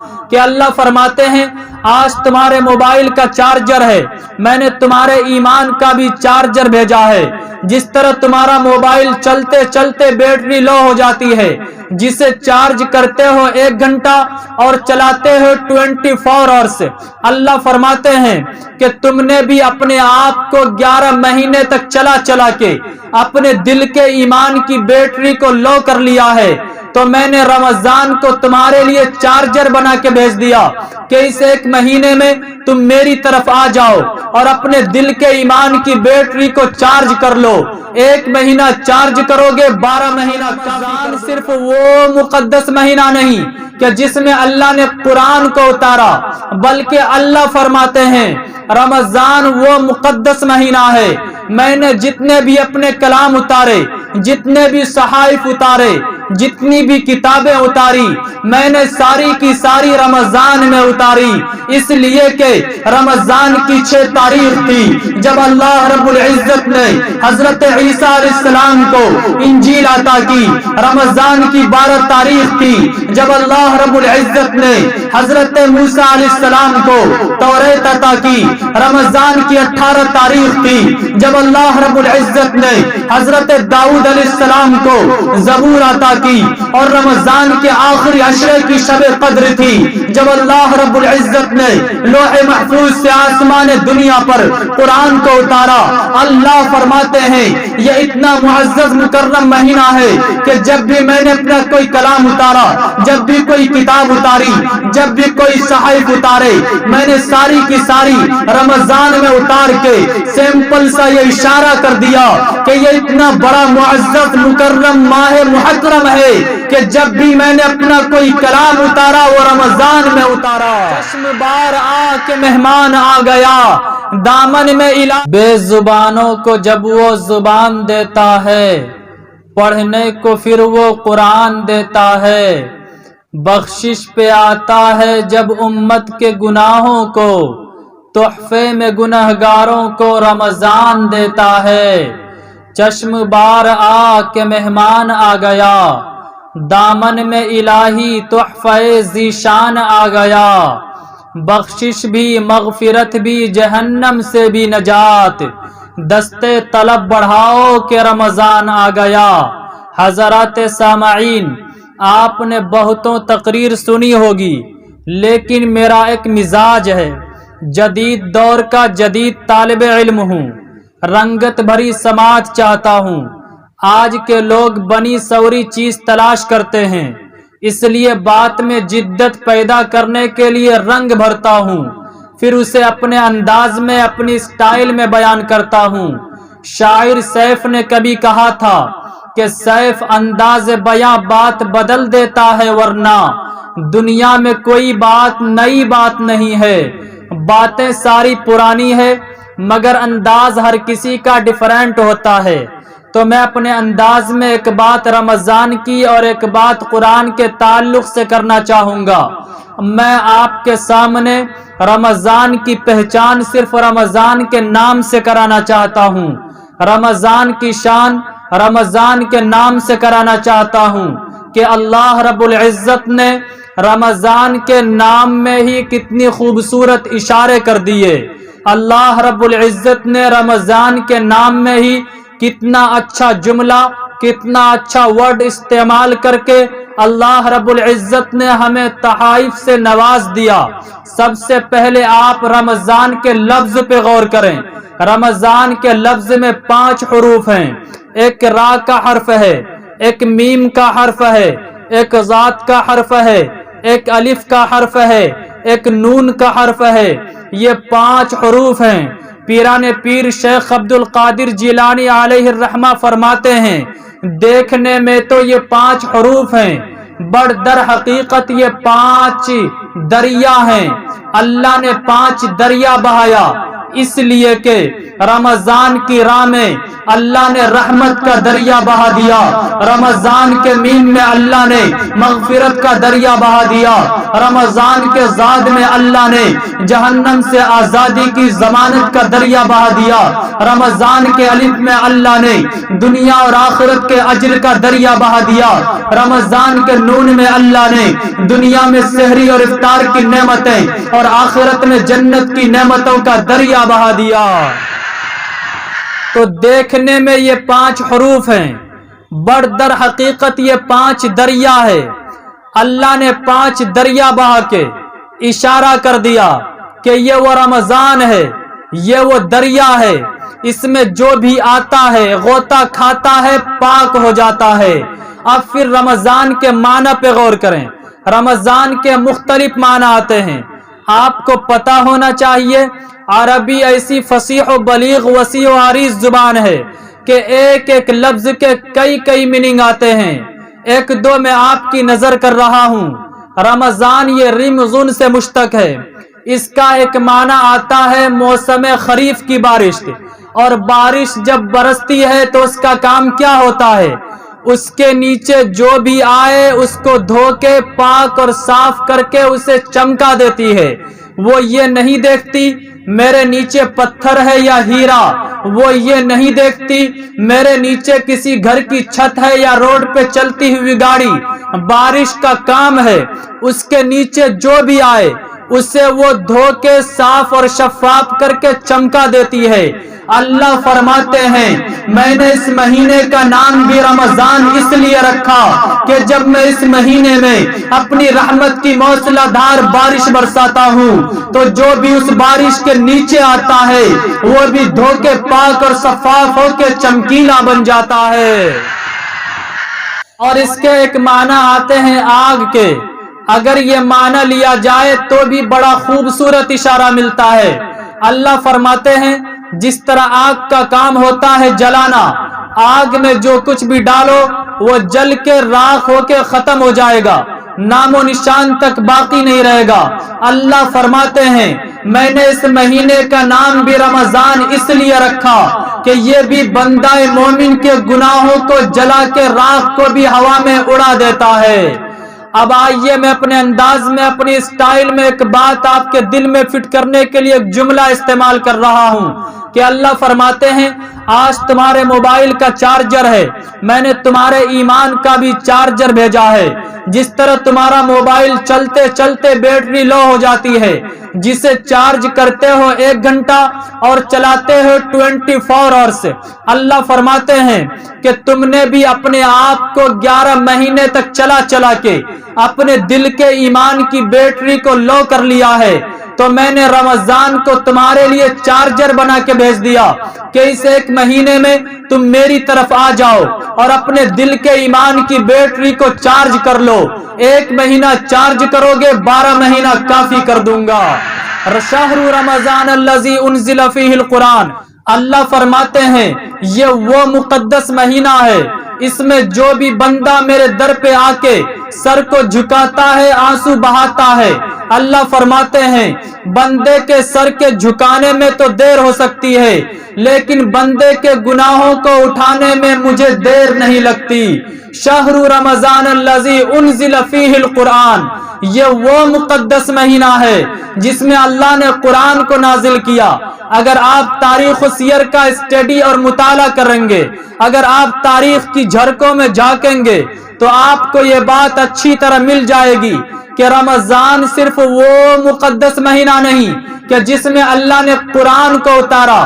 کہ اللہ فرماتے ہیں آج تمہارے موبائل کا چارجر ہے، میں نے تمہارے ایمان کا بھی چارجر بھیجا ہے۔ جس طرح تمہارا موبائل چلتے چلتے بیٹری لو ہو جاتی ہے، جسے چارج کرتے ہو 1 گھنٹہ اور چلاتے ہو 24 آورس، اللہ فرماتے ہیں کہ تم نے بھی اپنے آپ کو 11 مہینے تک چلا چلا کے اپنے دل کے ایمان کی بیٹری کو لو کر لیا ہے، تو میں نے رمضان کو تمہارے لیے چارجر بنا کے بھیج دیا کہ اس 1 مہینے میں تم میری طرف آ جاؤ اور اپنے دل کے ایمان کی بیٹری کو چارج کر لو۔ 1 مہینہ چارج کرو گے 12 مہینہ۔ رمضان صرف وہ مقدس مہینہ نہیں کہ جس میں اللہ نے قرآن کو اتارا، بلکہ اللہ فرماتے ہیں رمضان وہ مقدس مہینہ ہے، میں نے جتنے بھی اپنے کلام اتارے، جتنے بھی صحائف اتارے، جتنی بھی کتابیں اتاری، میں نے ساری کی ساری رمضان میں اتاری، اس لیے کہ رمضان کی 6 تاریخ تھی جب اللہ رب العزت نے حضرت عیسیٰ علیہ السلام کو انجیل عطا کی، رمضان کی 12 تاریخ تھی جب اللہ رب العزت نے حضرت موسیٰ علیہ السلام کو توریت عطا کی، رمضان کی 18 تاریخ تھی جب اللہ رب العزت نے حضرت داؤد علیہ السلام کو زبور عطا کی، اور رمضان کے آخری عشرے کی شب قدر تھی جب اللہ رب العزت نے لوح محفوظ سے آسمان دنیا پر قرآن کو اتارا۔ اللہ فرماتے ہیں یہ اتنا معزز مکرم مہینہ ہے کہ جب بھی میں نے اپنا کوئی کلام اتارا، جب بھی کوئی کتاب اتاری، جب بھی کوئی صحائف اتارے، میں نے ساری کی ساری رمضان میں اتار کے سیمپل سا یہ اشارہ کر دیا کہ یہ اتنا بڑا معزز مکرم ماہ محترم ہے کہ جب بھی میں نے اپنا کوئی کلام اتارا وہ رمضان میں اتارا۔ چشم بار آ کے مہمان آ گیا، دامن میں بے زبانوں کو جب وہ زبان دیتا ہے، پڑھنے کو پھر وہ قرآن دیتا ہے، بخشش پہ آتا ہے جب امت کے گناہوں کو، تحفے میں گنہگاروں کو رمضان دیتا ہے۔ چشم بار آ کے مہمان آ گیا، دامن میں الہی تحفہ ذیشان آ گیا، بخشش بھی مغفرت بھی جہنم سے بھی نجات، دستے طلب بڑھاؤ کہ رمضان آ گیا۔ حضرات سامعین، آپ نے بہتوں تقریر سنی ہوگی، لیکن میرا ایک مزاج ہے، جدید دور کا جدید طالب علم ہوں، رنگت بھری سماعت چاہتا ہوں۔ آج کے لوگ بنی سوری چیز تلاش کرتے ہیں، اس لیے بات میں جدت پیدا کرنے کے لیے رنگ بھرتا ہوں، پھر اسے اپنے انداز میں اپنی سٹائل میں بیان کرتا ہوں۔ شاعر سیف نے کبھی کہا تھا کہ سیف انداز بیاں بات بدل دیتا ہے، ورنہ دنیا میں کوئی بات نئی بات نہیں ہے، باتیں ساری پرانی ہے، مگر انداز ہر کسی کا ڈیفرنٹ ہوتا ہے۔ تو میں اپنے انداز میں ایک بات رمضان کی اور ایک بات قرآن کے تعلق سے کرنا چاہوں گا۔ میں آپ کے سامنے رمضان کی پہچان صرف رمضان کے نام سے کرانا چاہتا ہوں، رمضان کی شان رمضان کے نام سے کرانا چاہتا ہوں کہ اللہ رب العزت نے رمضان کے نام میں ہی کتنی خوبصورت اشارے کر دیے۔ اللہ رب العزت نے رمضان کے نام میں ہی کتنا اچھا جملہ، کتنا اچھا ورڈ استعمال کر کے اللہ رب العزت نے ہمیں تحائف سے نواز دیا۔ سب سے پہلے آپ رمضان کے لفظ پہ غور کریں۔ رمضان کے لفظ میں 5 حروف ہیں، ایک را کا حرف ہے، ایک میم کا حرف ہے، ایک ذات کا حرف ہے، ایک الف کا حرف ہے، ایک نون کا حرف ہے، یہ 5 حروف ہیں۔ پیران پیر شیخ عبد القادر جیلانی علیہ الرحمہ فرماتے ہیں دیکھنے میں تو یہ 5 حروف ہیں، بڑھ در حقیقت یہ 5 دریا ہیں۔ اللہ نے 5 دریا بہایا اس لیے کہ رمضان کی راہ میں اللہ نے رحمت کا دریا بہا دیا، رمضان کے مہینے میں اللہ نے مغفرت کا دریا بہا دیا، رمضان کے زاد میں اللہ نے جہنم سے آزادی کی ضمانت کا دریا بہا دیا، رمضان کے الف میں اللہ نے دنیا اور آخرت کے اجر کا دریا بہا دیا، رمضان کے نون میں اللہ نے دنیا میں سحری اور افطار کی نعمتیں اور آخرت میں جنت کی نعمتوں کا دریا بہا دیا۔ تو دیکھنے میں یہ 5 حروف ہیں، بر در حقیقت یہ 5 دریا ہے۔ اللہ نے 5 دریا بہا کے اشارہ کر دیا کہ یہ وہ رمضان ہے، یہ وہ دریا ہے، اس میں جو بھی آتا ہے غوطہ کھاتا ہے پاک ہو جاتا ہے۔ اب پھر رمضان کے معنی پہ غور کریں۔ رمضان کے مختلف معنی آتے ہیں، آپ کو پتہ ہونا چاہیے عربی ایسی فصیح و بلیغ وسیع و عریض زبان ہے کہ ایک ایک لفظ کے کئی میننگ آتے ہیں۔ ایک دو میں آپ کی نظر کر رہا ہوں۔ رمضان یہ رمضان سے مشتق ہے، اس کا ایک معنی آتا ہے موسم خریف کی بارش، اور بارش جب برستی ہے تو اس کا کام کیا ہوتا ہے؟ اس کے نیچے جو بھی آئے اس کو دھو کے پاک اور صاف کر کے اسے چمکا دیتی ہے۔ وہ یہ نہیں دیکھتی میرے نیچے پتھر ہے یا ہیرا، وہ یہ نہیں دیکھتی میرے نیچے کسی گھر کی چھت ہے یا روڈ پہ چلتی ہوئی گاڑی۔ بارش کا کام ہے اس کے نیچے جو بھی آئے اسے وہ دھو کے صاف اور شفاف کر کے چمکا دیتی ہے۔ اللہ فرماتے ہیں میں نے اس مہینے کا نام بھی رمضان اس لیے رکھا کہ جب میں اس مہینے میں اپنی رحمت کی موسلا دھار بارش برساتا ہوں تو جو بھی اس بارش کے نیچے آتا ہے وہ بھی دھو کے پاک اور صفاف ہو کے چمکیلا بن جاتا ہے۔ اور اس کے ایک معنی آتے ہیں آگ کے۔ اگر یہ معنی لیا جائے تو بھی بڑا خوبصورت اشارہ ملتا ہے۔ اللہ فرماتے ہیں جس طرح آگ کا کام ہوتا ہے جلانا، آگ میں جو کچھ بھی ڈالو وہ جل کے راکھ ہو کے ختم ہو جائے گا، نام و نشان تک باقی نہیں رہے گا۔ اللہ فرماتے ہیں میں نے اس مہینے کا نام بھی رمضان اس لیے رکھا کہ یہ بھی بندہ مومن کے گناہوں کو جلا کے راکھ کو بھی ہوا میں اڑا دیتا ہے۔ اب آئیے میں اپنے انداز میں اپنی اسٹائل میں ایک بات آپ کے دل میں فٹ کرنے کے لیے ایک جملہ استعمال کر رہا ہوں کہ اللہ فرماتے ہیں آج تمہارے موبائل کا چارجر ہے، میں نے تمہارے ایمان کا بھی چارجر بھیجا ہے۔ جس طرح تمہارا موبائل چلتے چلتے بیٹری لو ہو جاتی ہے، جسے چارج کرتے ہو 1 گھنٹہ اور چلاتے ہو 24 آورس، اللہ فرماتے ہیں کہ تم نے بھی اپنے آپ کو 11 مہینے تک چلا کے اپنے دل کے ایمان کی بیٹری کو لو کر لیا ہے، تو میں نے رمضان کو تمہارے لیے چارجر بنا کے بھیج دیا کہ اس 1 مہینے میں تم میری طرف آ جاؤ اور اپنے دل کے ایمان کی بیٹری کو چارج کر لو۔ 1 مہینہ چارج کرو گے 12 مہینہ کافی کر دوں گا۔ شہر رمضان الذی انزل فیہ القرآن، اللہ فرماتے ہیں یہ وہ مقدس مہینہ ہے، اس میں جو بھی بندہ میرے در پہ آ کے سر کو جھکاتا ہے آنسو بہاتا ہے، اللہ فرماتے ہیں بندے کے سر کے جھکانے میں تو دیر ہو سکتی ہے لیکن بندے کے گناہوں کو اٹھانے میں مجھے دیر نہیں لگتی۔ شہر رمضان الذی انزل فیہ القرآن، یہ وہ مقدس مہینہ ہے جس میں اللہ نے قرآن کو نازل کیا۔ اگر آپ تاریخ و سیر کا اسٹڈی اور مطالعہ کریں گے، اگر آپ تاریخ کی جھرکوں میں جھانکیں گے تو آپ کو یہ بات اچھی طرح مل جائے گی کہ رمضان صرف وہ مقدس مہینہ نہیں کہ جس میں اللہ نے قرآن کو اتارا،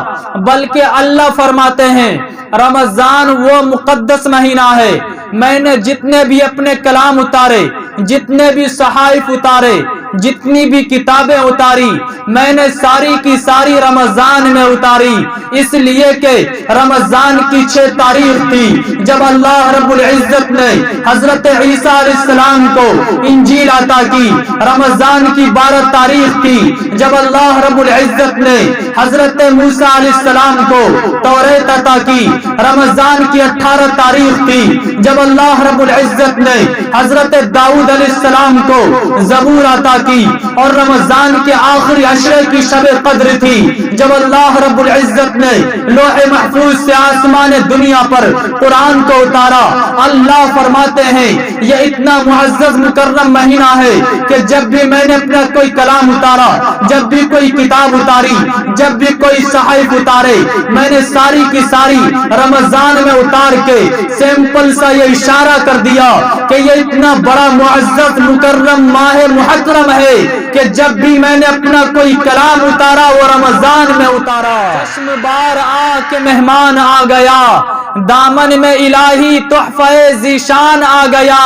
بلکہ اللہ فرماتے ہیں رمضان وہ مقدس مہینہ ہے، میں نے جتنے بھی اپنے کلام اتارے، جتنے بھی صحائف اتارے، جتنی بھی کتابیں اتاری، میں نے ساری کی ساری رمضان میں اتاری، اس لیے کہ رمضان کی 6 تاریخ تھی جب اللہ رب العزت نے حضرت عیسیٰ علیہ السلام کو انجیل عطا کی، رمضان کی 12 تاریخ تھی جب اللہ رب العزت نے حضرت موسیٰ علیہ السلام کو توریت عطا کی، رمضان کی 18 تاریخ تھی جب اللہ رب العزت نے حضرت داؤد علیہ السلام کو زبور عطا کی اور رمضان کے آخری عشرے کی شب قدر تھی جب اللہ رب العزت نے لوح محفوظ سے آسمان دنیا پر قرآن کو اتارا۔ اللہ فرماتے ہیں یہ اتنا معزز مکرم مہینہ ہے کہ جب بھی میں نے اپنا کوئی کلام اتارا، جب بھی کوئی کتاب اتاری، جب بھی کوئی صحائف اتارے، میں نے ساری کی ساری رمضان میں اتار کے سیمپل سا یہ اشارہ کر دیا کہ یہ اتنا بڑا معزز مکرم ماہ محترم ہے کہ جب بھی میں نے اپنا کوئی کلام اتارا وہ رمضان میں اتارا۔ چشم بار آ کے مہمان آ گیا، دامن میں الہی تحفہ ذیشان آ گیا،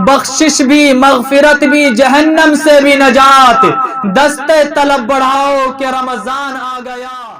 بخشش بھی مغفرت بھی جہنم سے بھی نجات، دستے طلب بڑھاؤ کہ رمضان آ گیا۔